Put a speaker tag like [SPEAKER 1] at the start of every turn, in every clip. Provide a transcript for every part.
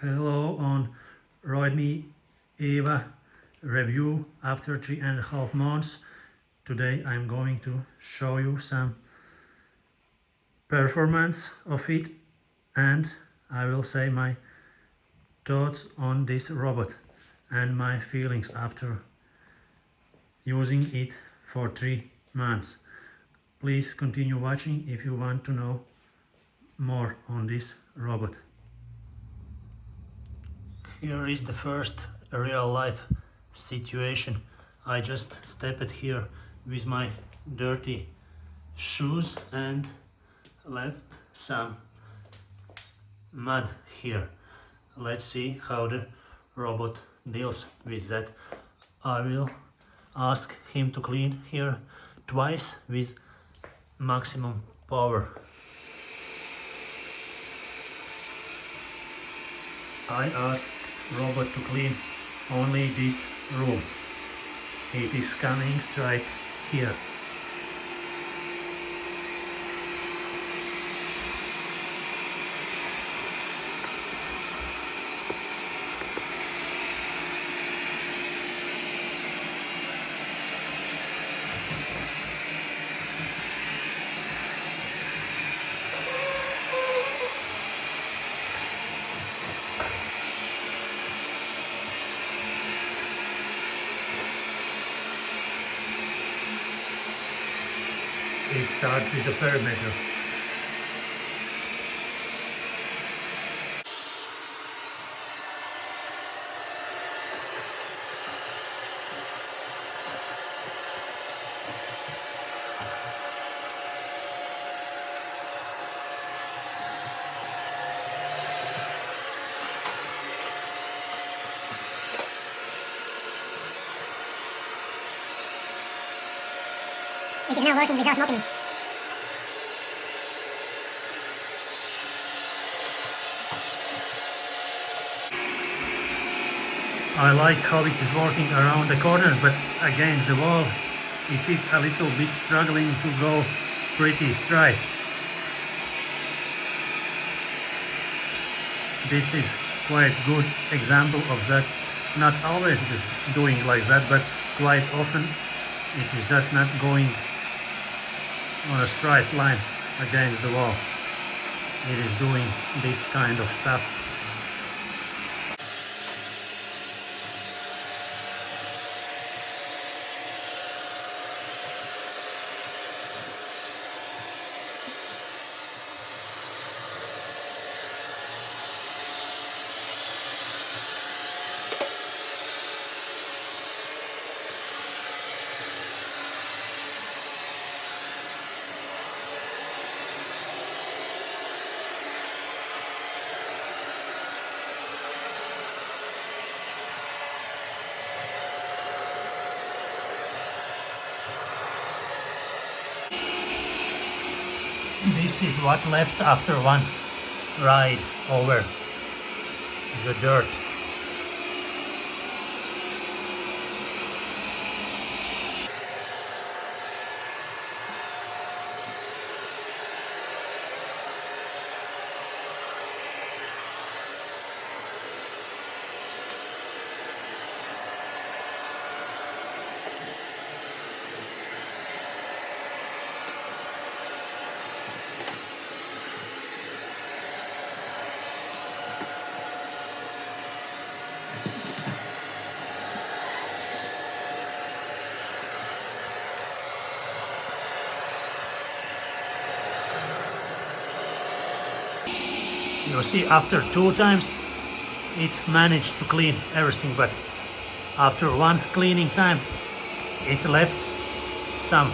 [SPEAKER 1] Hello on Roidmi EVA review after 3.5 months. Today I'm going to show you some performance of it and I will say my thoughts on this robot and my feelings after using it for 3 months. Please continue watching if you want to know more on this robot. Here is the first real life situation. I just stepped here with my dirty shoes and left some mud here. Let's see how the robot deals with that. I will ask him to clean here twice with maximum power. I asked robot to clean only this room. It is coming straight here. It starts with a perimeter.
[SPEAKER 2] It is now working without mopping.
[SPEAKER 1] I like how it is working around the corners, but against the wall it is a little bit struggling to go pretty straight. This is quite good example of that. Not always it is doing like that, but quite often it is just not going on a straight line against the wall. It is doing this kind of stuff. This is what left after one ride over the dirt. You see, after 2 times it managed to clean everything, but after one cleaning time it left some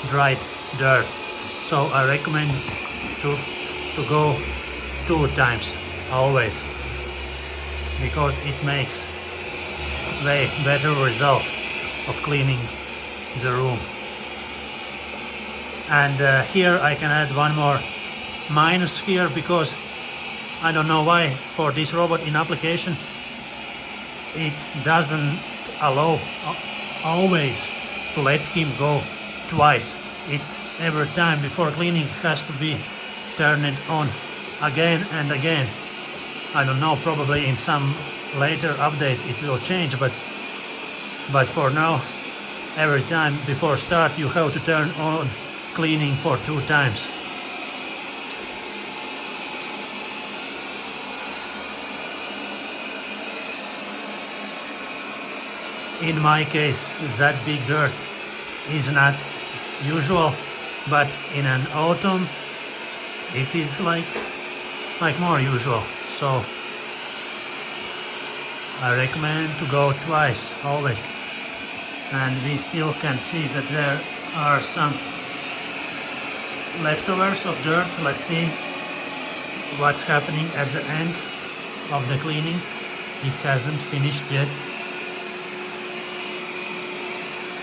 [SPEAKER 1] dried dirt. So I recommend to go 2 times always, because it makes way better result of cleaning the room. And here I can add one more minus here, because I don't know why for this robot in application it doesn't allow always to let him go twice. It every time before cleaning has to be turned on again and again. I don't know, probably in some later updates it will change, but for now, every time before start you have to turn on cleaning for 2 times. In my case, that big dirt is not usual, but in an autumn it is like more usual. So I recommend to go twice always. And we still can see that there are some leftovers of dirt. Let's see what's happening at the end of the cleaning. It hasn't finished yet.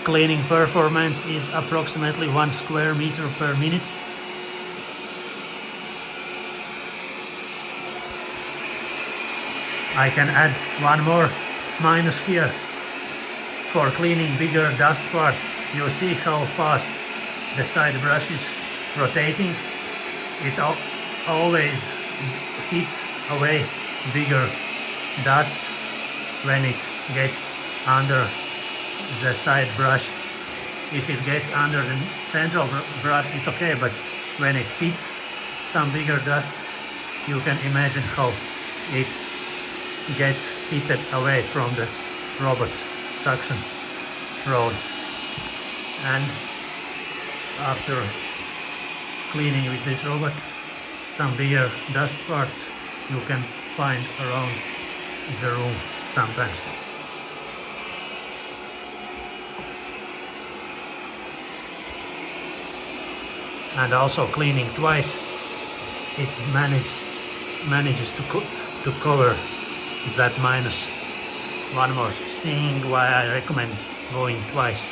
[SPEAKER 1] Cleaning performance is approximately 1 square meter per minute. I can add one more minus here. For cleaning bigger dust parts, you see how fast the side brush is rotating. It always hits away bigger dust when it gets under the side brush. If it gets under the central brush, it's okay, but when it hits some bigger dust, you can imagine how it gets heated away from the robot's suction rod. And after cleaning with this robot, some bigger dust parts you can find around the room sometimes. And also cleaning twice, it manages to cover that minus. One more thing why I recommend going twice.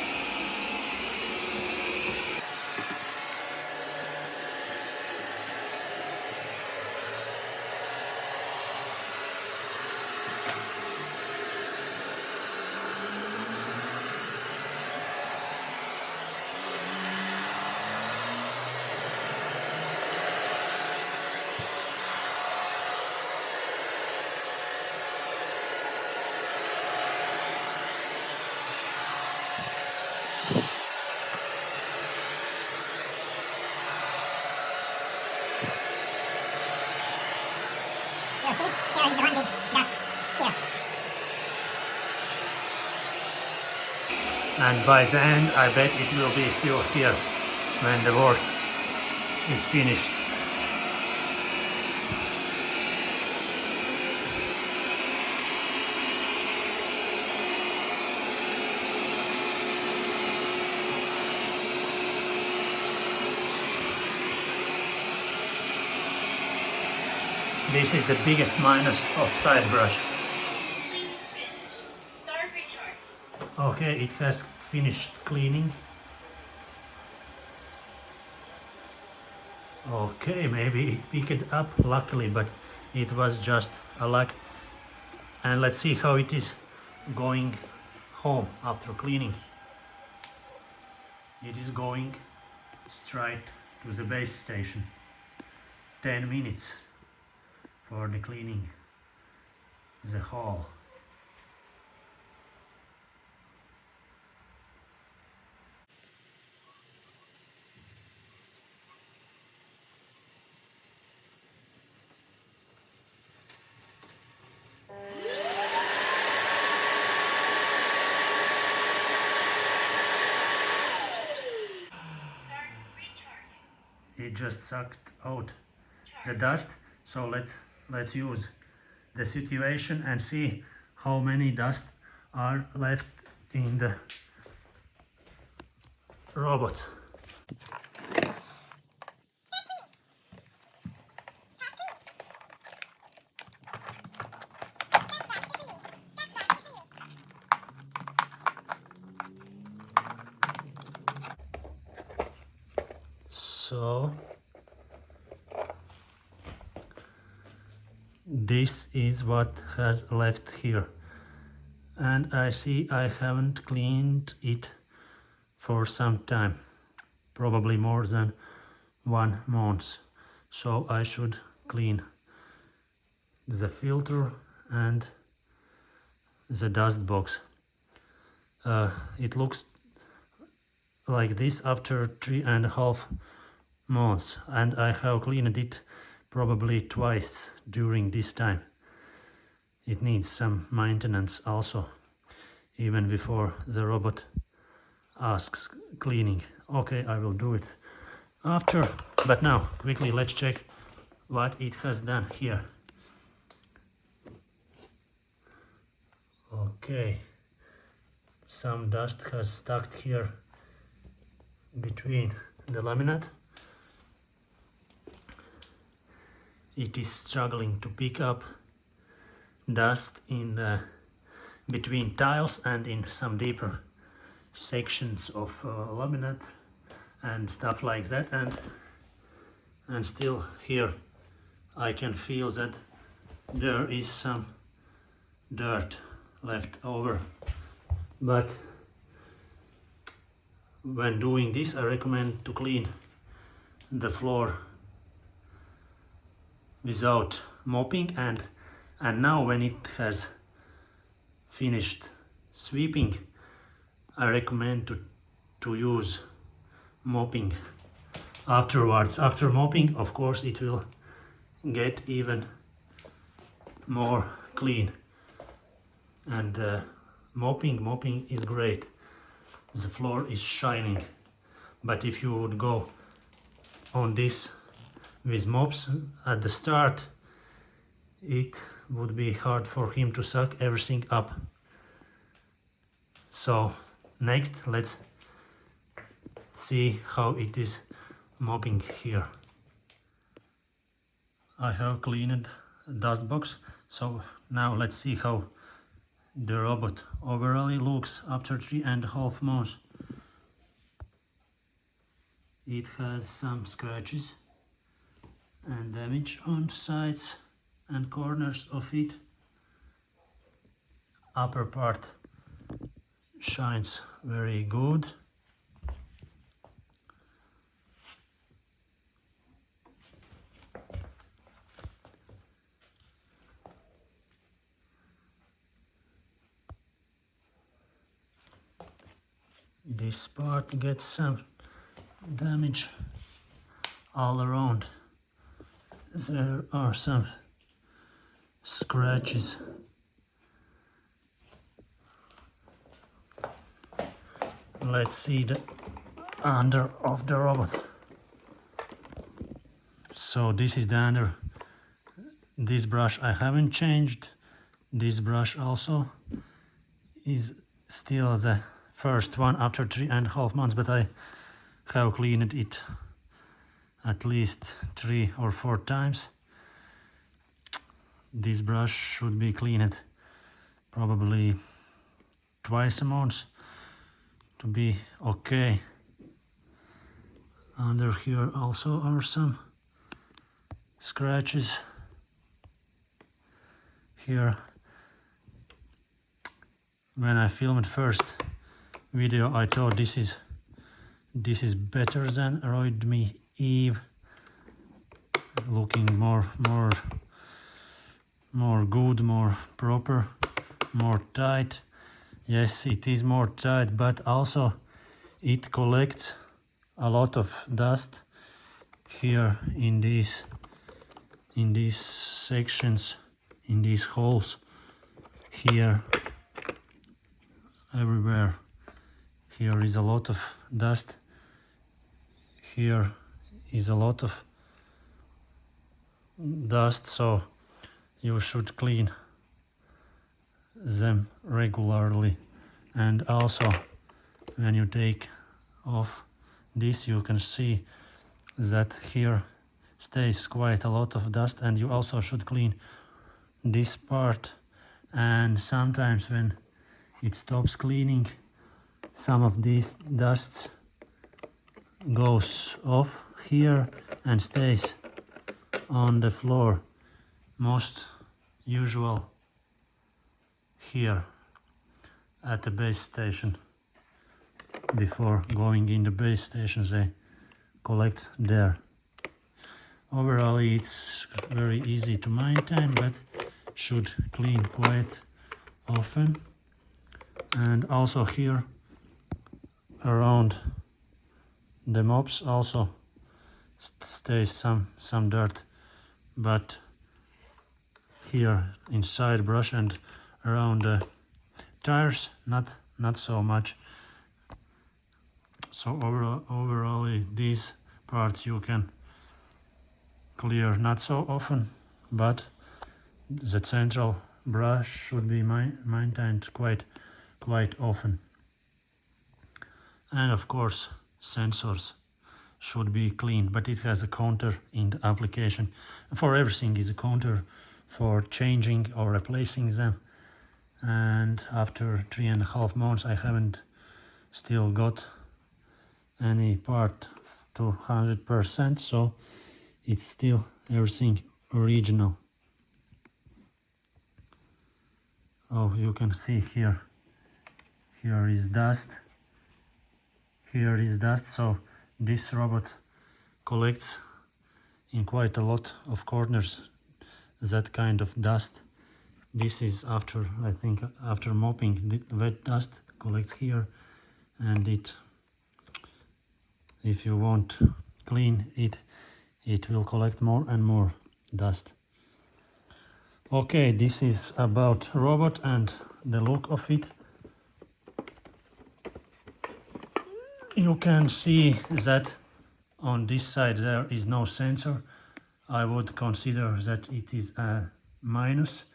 [SPEAKER 2] You see, here is the one big dust here.
[SPEAKER 1] And by the end, I bet it will be still here when the work is finished. This is the biggest minus of side brush. Okay, it has finished cleaning. Okay, maybe it picked up luckily, but it was just a luck. And let's see how it is going home after cleaning. It is going straight to the base station. 10 minutes for the cleaning the hall. It just sucked out the dust, so let's use the situation and see how many dust are left in the robot. So this is what has left here, and I see I haven't cleaned it for some time, probably more than 1 month, so I should clean the filter and the dust box. It looks like this after 3.5 months, and I have cleaned it probably twice during this time. It needs some maintenance also, even before the robot asks cleaning. Okay, I will do it after, but now quickly let's check what it has done here. Okay, some dust has stuck here between the laminate. It is struggling to pick up dust in between tiles and in some deeper sections of laminate and stuff like that, and still here I can feel that there is some dirt left over. But when doing this, I recommend to clean the floor without mopping, and now when it has finished sweeping, I recommend to use mopping afterwards. After mopping, of course, it will get even more clean, and mopping is great. The floor is shining, but if you would go on this with mops at the start, it would be hard for him to suck everything up. So next, let's see how it is mopping here. I have cleaned the dust box, so now let's see how the robot overall looks after 3.5 months. It has some scratches and damage on sides and corners of it. Upper part shines very good. This part gets some damage all around. There are some scratches. Let's see the under of the robot. So this is the under. This brush I haven't changed. This brush also is still the first one after 3.5 months, but I have cleaned it at least 3 or 4 times. This brush should be cleaned probably twice a month to be okay. Under here also are some scratches. Here, when I filmed first video, I thought this is better than Roidmi EVA, looking more good, more proper, more tight. Yes, it is more tight, but also it collects a lot of dust here in these sections, in these holes, here, everywhere. Here is a lot of dust. Here is a lot of dust, so you should clean them regularly. And also, when you take off this, you can see that here stays quite a lot of dust, and you also should clean this part. And sometimes when it stops cleaning, some of these dust goes off here and stays on the floor. Most usual here at the base station. Before going in the base station, they collect there. overall it's very easy to maintain, but should clean quite often. And also here around the mops also stays some dirt, but here inside brush and around the tires not so much. So overall these parts you can clear not so often, but the central brush should be maintained quite often. And of course sensors should be cleaned, but it has a counter in the application. For everything is a counter for changing or replacing them. And after 3.5 months I haven't still got any part to 100%, so it's still everything original. Oh, you can see here is dust, here is dust, so this robot collects in quite a lot of corners that kind of dust. This is after, I think, after mopping, the wet dust collects here, and if you won't clean it, it will collect more and more dust. Okay, this is about robot and the look of it. You can see that on this side there is no sensor. I would consider that it is a minus.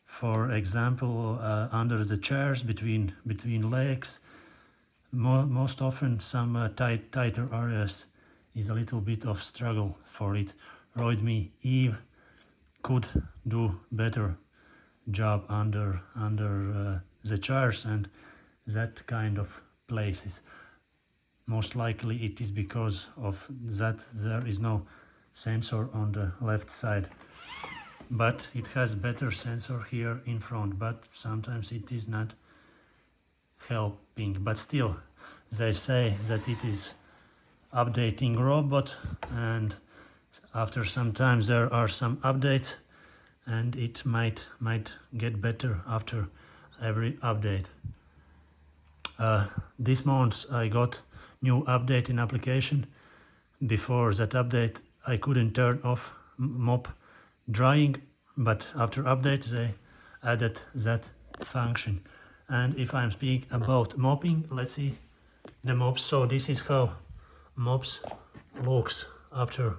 [SPEAKER 1] For example, under the chairs, between legs, most often some tighter areas is a little bit of struggle for it. Roidmi EVA could do better job under the chairs and that kind of places. Most likely it is because of that there is no sensor on the left side, but it has better sensor here in front, but sometimes it is not helping. But still, they say that it is updating robot, and after some time there are some updates, and it might get better after every update. This month I got new update in application. Before that update I couldn't turn off mop drying, but after update they added that function. And if I'm speaking about mopping, let's see the mops. So this is how mops looks after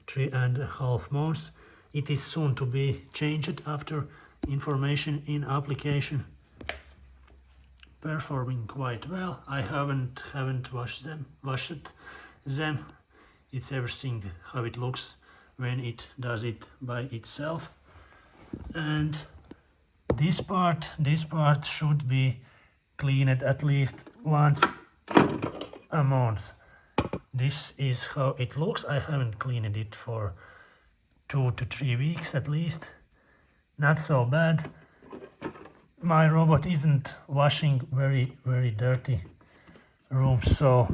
[SPEAKER 1] 3.5 months. It is soon to be changed after information in application. Performing quite well. I haven't washed them. It's everything how it looks when it does it by itself. And this part should be cleaned at least once a month. This is how it looks. I haven't cleaned it for 2 to 3 weeks at least. Not so bad. My robot isn't washing very dirty rooms, so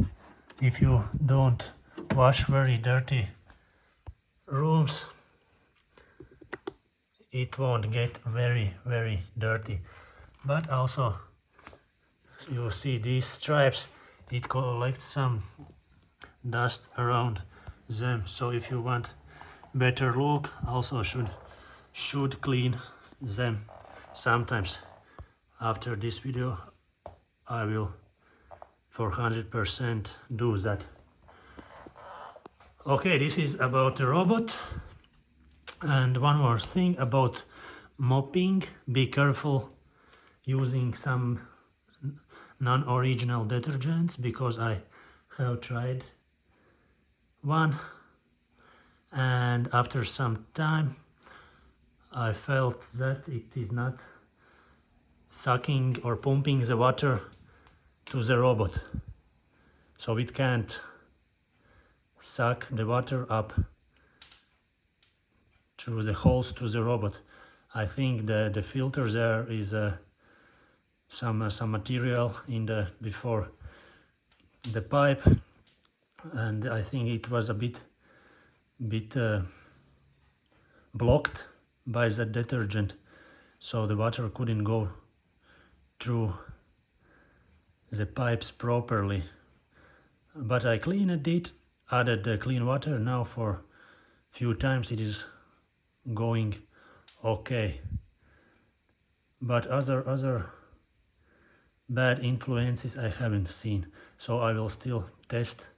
[SPEAKER 1] if you don't wash very dirty rooms, it won't get very dirty. But also you see these stripes, it collects some dust around them, so if you want better look, also should clean them sometimes. After this video I will for 100% do that. Okay, this is about the robot. And one more thing about mopping: be careful using some non-original detergents, because I have tried one, and after some time I felt that it is not sucking or pumping the water to the robot, so it can't suck the water up through the holes to the robot. I think the filter there is some material in the before the pipe, and I think it was a bit bit blocked by the detergent, so the water couldn't go through the pipes properly. But I cleaned it, added the clean water. Now for few times it is going okay. But other bad influences I haven't seen, so I will still test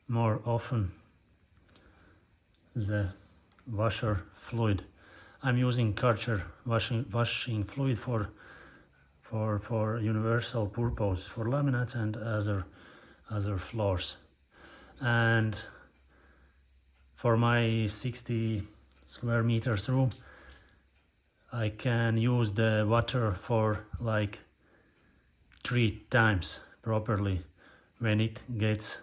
[SPEAKER 1] more often the washer fluid. I'm using Karcher washing fluid for universal purpose, for laminates and other floors. And for my 60 square meters room, I can use the water for like 3 times properly when it gets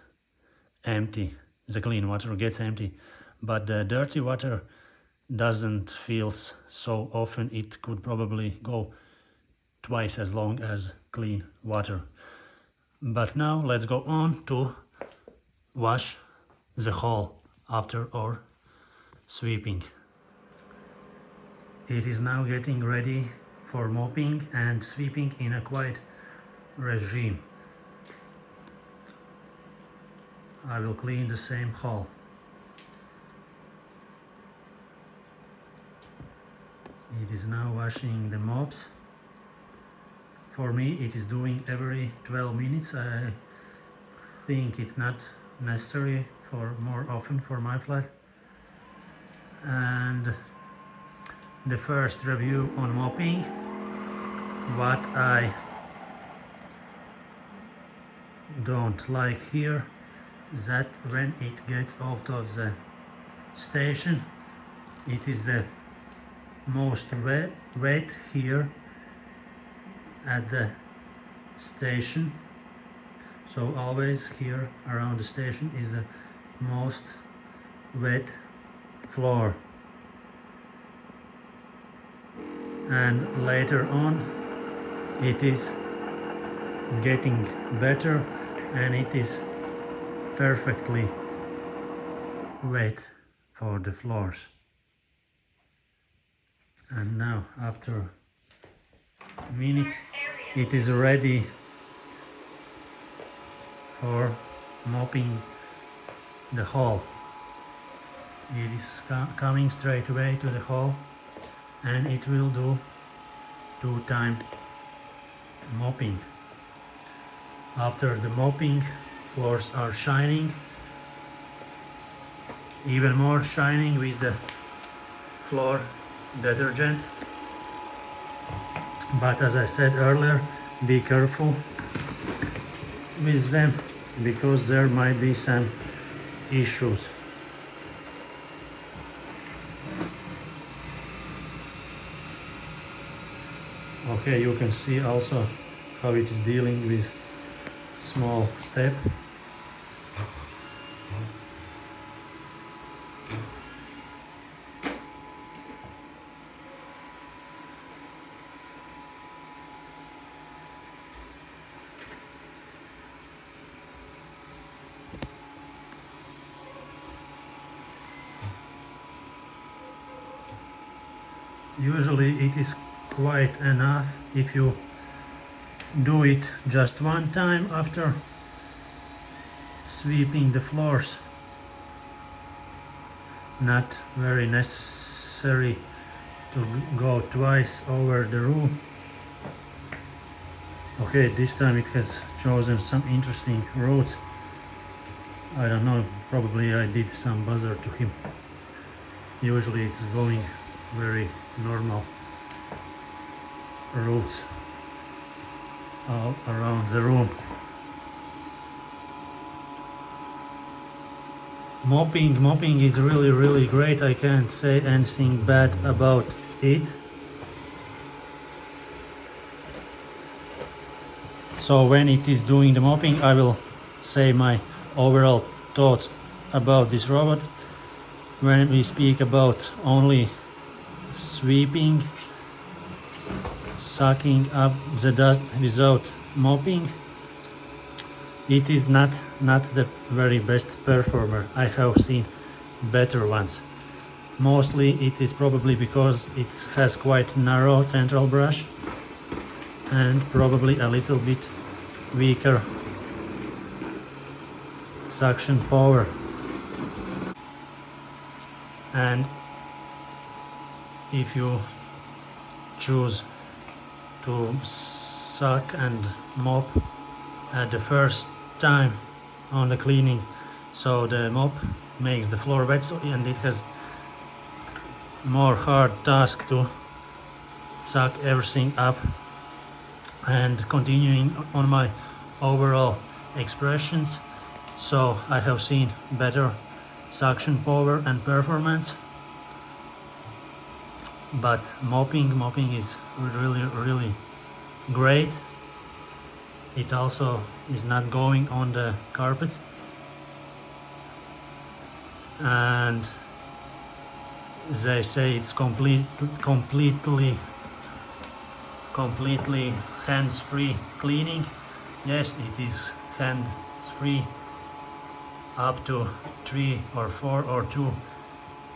[SPEAKER 1] empty. The clean water gets empty, but the dirty water doesn't feel so often. It could probably go twice as long as clean water. But now let's go on to wash the hall after our sweeping. It is now getting ready for mopping and sweeping in a quiet regime. I will clean the same hall. It is now washing the mops. For me it is doing every 12 minutes. I think it's not necessary for more often for my flat. And the first review on mopping, what I don't like here, that when it gets out of the station, it is the most wet here at the station. So always here around the station is the most wet floor. And later on it is getting better and it is perfectly wet for the floors. And now after a minute it is ready for mopping the hall. It is coming straight away to the hall, and it will do 2-time mopping. After the mopping, floors are shining, even more shining with the floor detergent. But as I said earlier, be careful with them because there might be some issues. Okay, you can see also how it is dealing with small step. Usually it is quite enough if you do it just one time after sweeping the floors. Not very necessary to go twice over the room. Okay, this time it has chosen some interesting routes. I don't know, probably I did some bother to him. Usually it's going very normal routes all around the room. Mopping is really great. I can't say anything bad about it. So when it is doing the mopping, I will say my overall thoughts about this robot. When we speak about only sweeping, sucking up the dust without mopping, it is not the very best performer I have seen better ones. Mostly it is probably because it has quite narrow central brush and probably a little bit weaker suction power. And if you choose to suck and mop at the first time on the cleaning, so the mop makes the floor wet, and it has more hard task to suck everything up. And continuing on my overall expressions, so I have seen better suction power and performance, but mopping is really great. It also is not going on the carpets, and they say it's completely hands-free cleaning. Yes, it is hands-free up to 3 or 4 or 2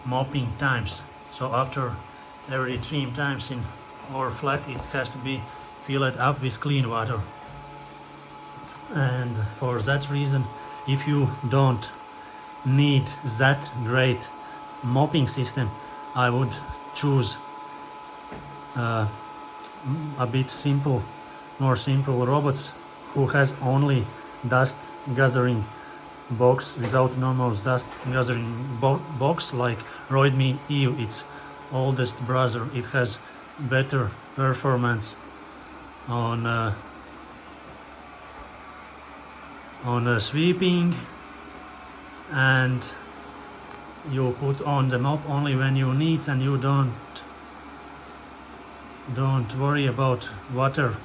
[SPEAKER 1] mopping times. So after every 3 times in our flat, it has to be filled up with clean water. And for that reason, if you don't need that great mopping system, I would choose a bit more simple robots who has only dust gathering box with autonomous dust gathering box, like Roidmi EVA, its oldest brother. It has better performance on sweeping, and you put on the mop only when you need, and you don't worry about water.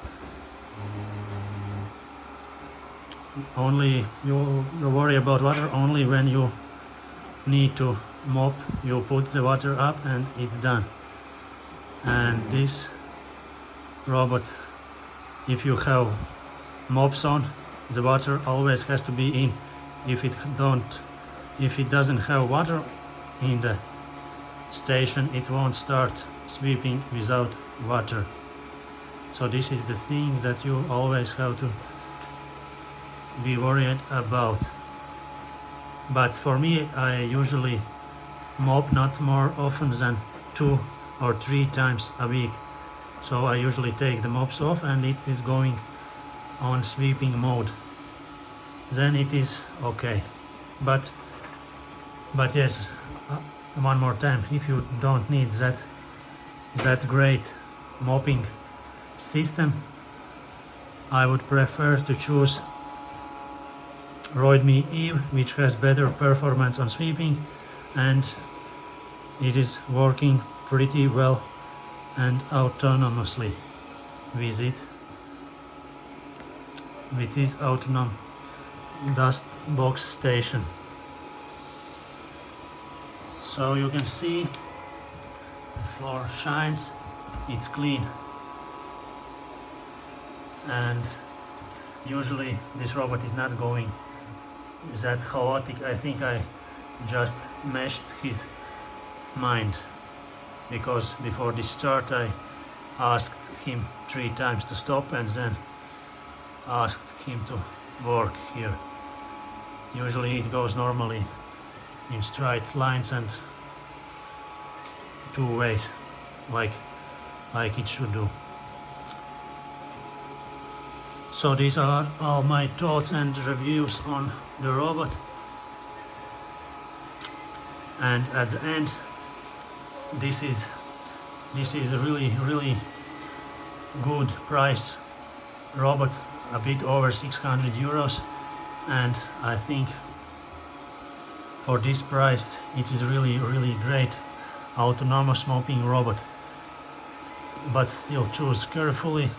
[SPEAKER 1] You worry about water only when you need to mop. You put the water up and it's done. And this robot, if you have mops on, the water always has to be in. If it doesn't have water in the station, it won't start sweeping without water. So this is the thing that you always have to be worried about. But for me, I usually mop not more often than 2 or 3 times a week. So I usually take the mops off and it is going on sweeping mode. Then it is okay. But yes, one more time, if you don't need that great mopping system, I would prefer to choose Roidmi EVA, which has better performance on sweeping, and it is working pretty well and autonomously with this autonomous dust box station. So you can see the floor shines, it's clean, and usually this robot is not going that chaotic. I think I just meshed his mind, because before this start I asked him 3 times to stop and then asked him to work here. Usually it goes normally in straight lines and 2 ways, like it should do. So these are all my thoughts and reviews on the robot. And at the end, this is a really good price robot, a bit over 600 euros, and I think for this price it is really great autonomous mopping robot. But still, choose carefully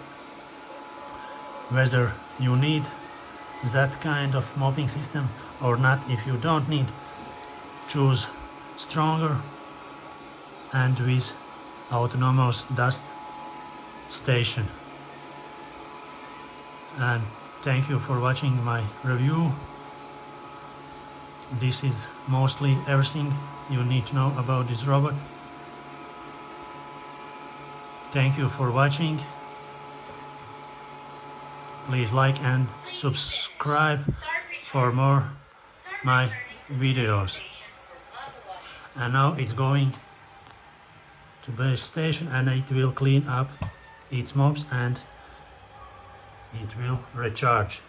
[SPEAKER 1] whether you need that kind of mopping system or not. If you don't need, choose stronger and with autonomous dust station. And thank you for watching my review. This is mostly everything you need to know about this robot. Thank you for watching. Please like and subscribe for more my videos. And now it's going to base station and it will clean up its mobs and it will recharge.